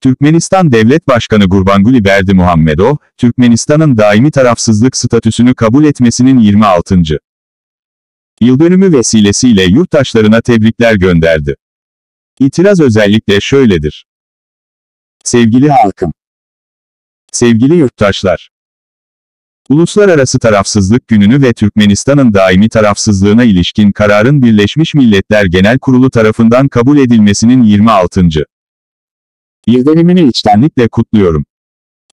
Türkmenistan Devlet Başkanı Gurbanguly Berdimuhamedov, Türkmenistan'ın daimi tarafsızlık statüsünü kabul etmesinin 26. yıldönümü vesilesiyle yurttaşlarına tebrikler gönderdi. İtiraz özellikle şöyledir. Sevgili halkım, sevgili yurttaşlar, Uluslararası Tarafsızlık Günü'nü ve Türkmenistan'ın daimi tarafsızlığına ilişkin kararın Birleşmiş Milletler Genel Kurulu tarafından kabul edilmesinin 26. yıldönümünü içtenlikle kutluyorum.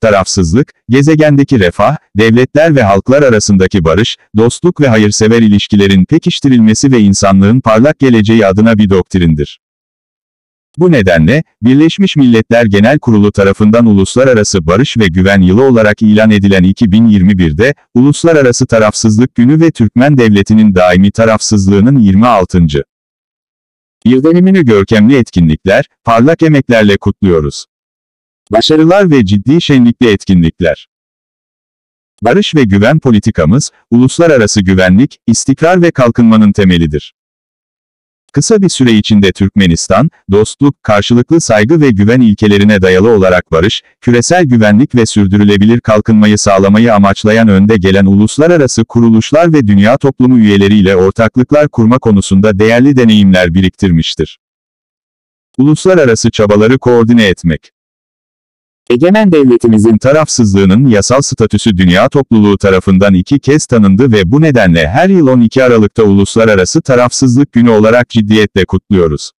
Tarafsızlık, gezegendeki refah, devletler ve halklar arasındaki barış, dostluk ve hayırsever ilişkilerin pekiştirilmesi ve insanlığın parlak geleceği adına bir doktrindir. Bu nedenle, Birleşmiş Milletler Genel Kurulu tarafından Uluslararası Barış ve Güven Yılı olarak ilan edilen 2021'de, Uluslararası Tarafsızlık Günü ve Türkmen Devleti'nin daimi tarafsızlığının 26. yıldönümünü görkemli etkinlikler, parlak emeklerle kutluyoruz. Başarılar ve ciddi şenlikli etkinlikler. Barış ve güven politikamız, uluslararası güvenlik, istikrar ve kalkınmanın temelidir. Kısa bir süre içinde Türkmenistan, dostluk, karşılıklı saygı ve güven ilkelerine dayalı olarak barış, küresel güvenlik ve sürdürülebilir kalkınmayı sağlamayı amaçlayan önde gelen uluslararası kuruluşlar ve dünya toplumu üyeleriyle ortaklıklar kurma konusunda değerli deneyimler biriktirmiştir. Uluslararası çabaları koordine etmek. Egemen devletimizin tarafsızlığının yasal statüsü dünya topluluğu tarafından 2 kez tanındı ve bu nedenle her yıl 12 Aralık'ta Uluslararası Tarafsızlık Günü olarak ciddiyetle kutluyoruz.